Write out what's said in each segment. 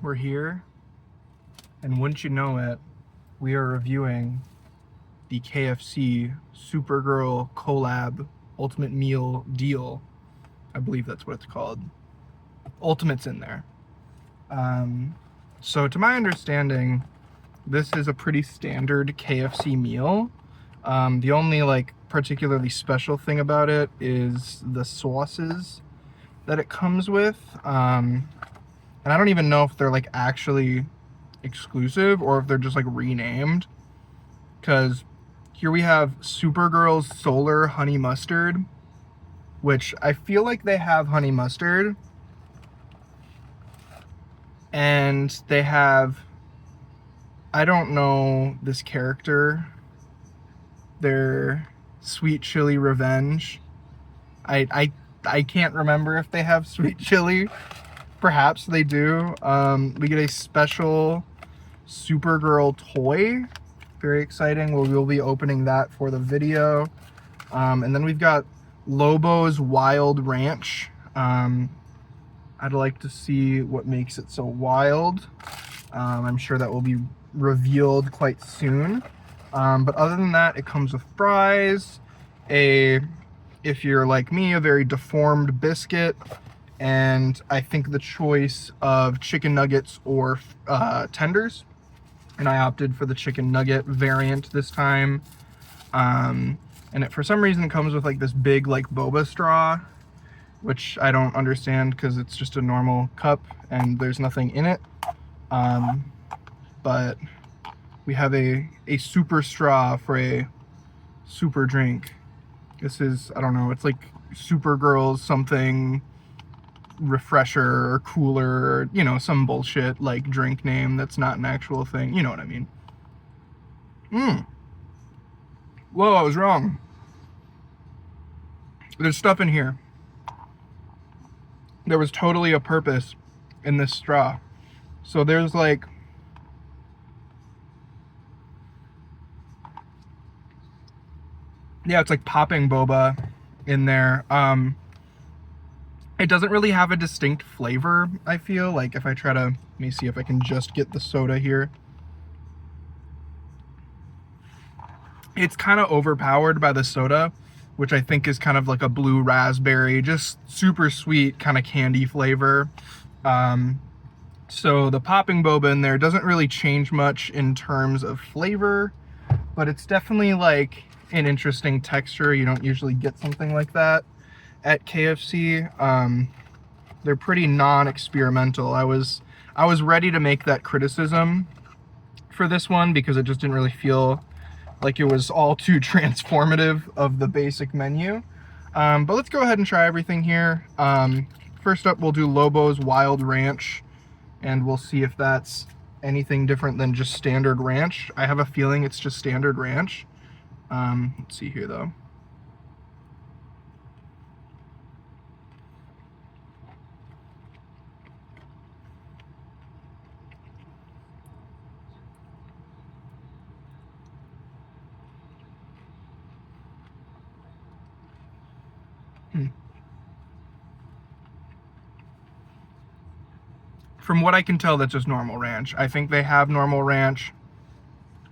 We're here, and wouldn't you know it, we are reviewing the KFC SUPERGIRL collab Ultimate Meal Deal. I believe that's what it's called. Ultimate's in there. So to my understanding, this is a pretty standard KFC meal. The only particularly special thing about it is the sauces that it comes with. And I don't even know if they're actually exclusive or if they're just renamed, because here we have SUPERGIRL's Solar Honey Mustard, which I feel like they have honey mustard, and they have, I don't know this character, their Sweet Chili Revenge. I can't remember if they have sweet chili. Perhaps they do. We get a special SUPERGIRL toy. Very exciting. We'll be opening that for the video. And then we've got Lobo's Wild Ranch. I'd like to see what makes it so wild. I'm sure that will be revealed quite soon. But other than that, it comes with fries, if you're like me, a very deformed biscuit, and I think the choice of chicken nuggets or tenders. And I opted for the chicken nugget variant this time. And it, for some reason, comes with this big boba straw, which I don't understand because it's just a normal cup and there's nothing in it. But we have a super straw for a super drink. This is, I don't know, it's like SUPERGIRL's something refresher or cooler, or, some bullshit drink name that's not an actual thing. You know what I mean? Whoa, I was wrong. There's stuff in here. There was totally a purpose in this straw. So there's yeah, it's popping boba in there. It doesn't really have a distinct flavor, I feel. If I try to, let me see if I can just get the soda here. It's kind of overpowered by the soda, which I think is kind of like a blue raspberry, just super sweet kind of candy flavor. So the popping boba in there doesn't really change much in terms of flavor, but it's definitely an interesting texture. You don't usually get something like that at KFC. They're pretty non-experimental. I was ready to make that criticism for this one because it just didn't really feel like it was all too transformative of the basic menu. But let's go ahead and try everything here. First up, we'll do Lobo's Wild Ranch, and we'll see if that's anything different than just standard ranch. I have a feeling it's just standard ranch. Let's see here though. From what I can tell, that's just normal ranch. I think they have normal ranch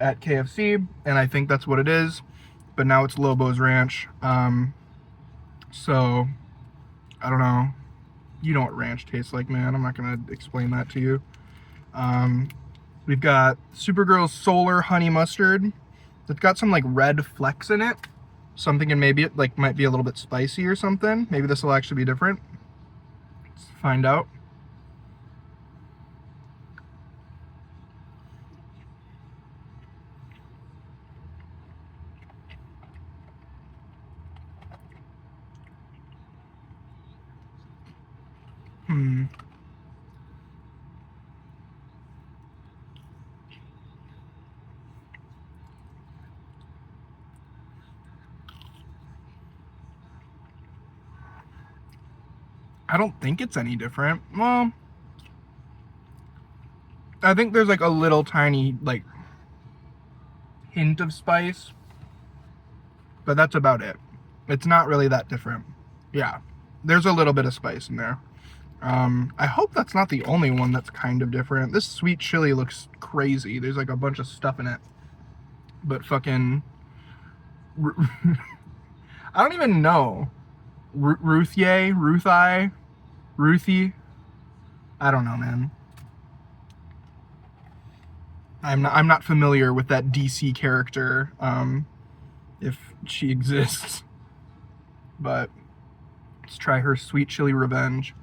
at KFC, and I think that's what it is. But now it's Lobo's Ranch. So, I don't know. You know what ranch tastes like, man. I'm not going to explain that to you. We've got SUPERGIRL's Solar Honey Mustard. It's got some red flecks in it. So I'm thinking maybe it might be a little bit spicy or something. Maybe this will actually be different. Let's find out. I don't think it's any different. Well, I think there's a little tiny hint of spice, but that's about it. It's not really that different. Yeah, there's a little bit of spice in there. I hope that's not the only one that's kind of different. This sweet chili looks crazy. There's like a bunch of stuff in it. But fucking... I don't even know. Ruthie? I don't know, man. I'm not familiar with that DC character, if she exists. But let's try her sweet chili revenge.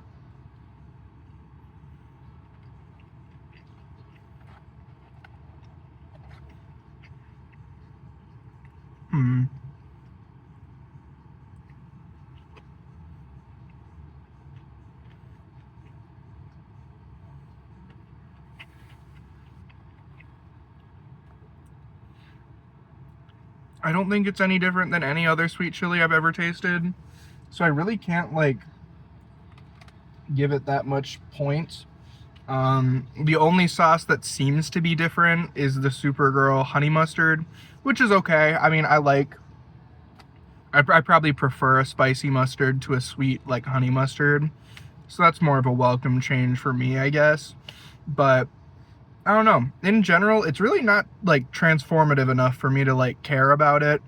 I don't think it's any different than any other sweet chili I've ever tasted. So I really can't, like, give it that much point. The only sauce that seems to be different is the Supergirl honey mustard, which is okay. I mean, I probably prefer a spicy mustard to a sweet, like, honey mustard. So that's more of a welcome change for me, I guess. But I don't know. In general, it's really not, like, transformative enough for me to, like, care about it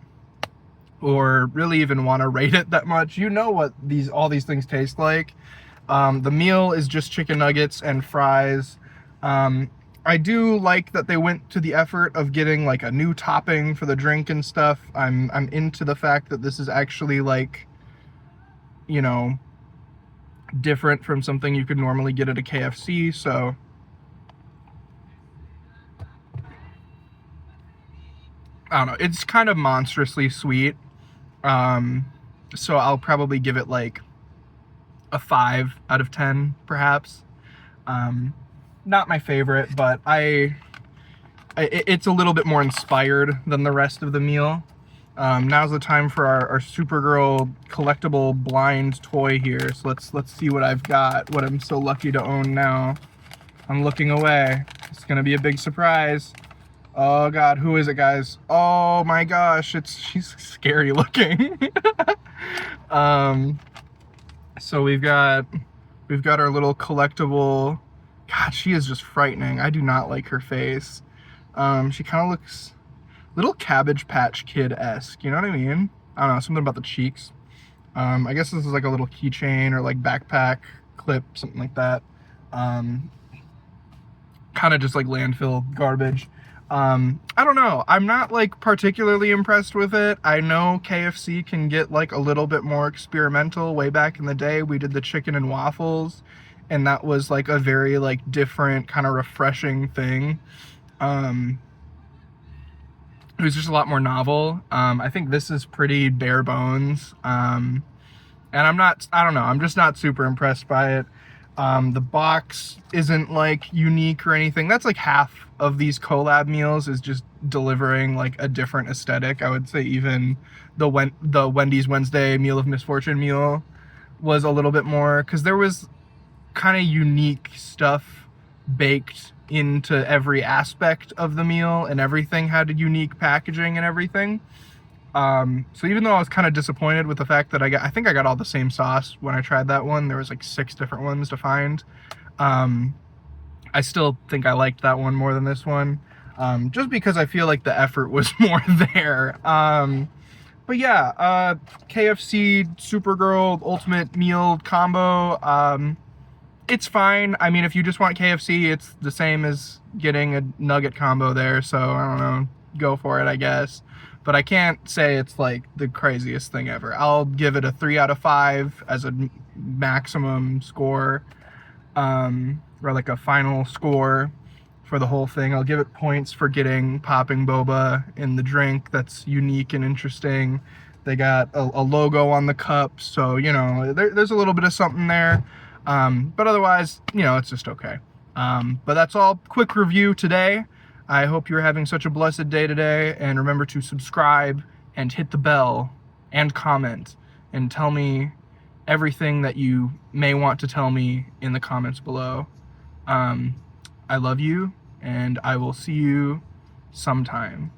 or really even want to rate it that much. You know what all these things taste like. The meal is just chicken nuggets and fries. I do like that they went to the effort of getting, like, a new topping for the drink and stuff. I'm into the fact that this is actually, like, you know, different from something you could normally get at a KFC, so... I don't know, it's kind of monstrously sweet. So I'll probably give it like a 5 out of 10, perhaps. Not my favorite, but it's a little bit more inspired than the rest of the meal. Now's the time for our Supergirl collectible blind toy here. So let's see what I've got, what I'm so lucky to own now. I'm looking away. It's gonna be a big surprise. Oh God, who is it, guys? Oh my gosh, she's scary looking. So we've got our little collectible. God, she is just frightening. I do not like her face. She kind of looks little Cabbage Patch Kid-esque, you know what I mean? I don't know, something about the cheeks. I guess this is like a little keychain or like backpack clip, something like that. Kind of just like landfill garbage. I don't know. I'm not like particularly impressed with it. I know KFC can get like a little bit more experimental. Way back in the day, we did the chicken and waffles, and that was like a very like different kind of refreshing thing. It was just a lot more novel. I think this is pretty bare bones. And I don't know, I'm just not super impressed by it. The box isn't like unique or anything. That's like half of these collab meals, is just delivering like a different aesthetic. I would say even the Wendy's Wednesday Meal of Misfortune meal was a little bit more, because there was kind of unique stuff baked into every aspect of the meal, and everything had a unique packaging and everything. So even though I was kind of disappointed with the fact that I think I got all the same sauce when I tried that one, there was like 6 different ones to find. I still think I liked that one more than this one, just because I feel like the effort was more there. But yeah, KFC Supergirl Ultimate Meal Combo, it's fine. I mean, if you just want KFC, it's the same as getting a nugget combo there, so I don't know, go for it, I guess. But I can't say it's like the craziest thing ever. I'll give it a 3 out of 5 as a maximum score, or like a final score for the whole thing. I'll give it points for getting popping boba in the drink. That's unique and interesting. They got a logo on the cup, so you know there's a little bit of something there. But otherwise, you know, it's just okay. But that's all. Quick review today. I hope you're having such a blessed day today, and remember to subscribe and hit the bell and comment and tell me everything that you may want to tell me in the comments below. I love you, and I will see you sometime.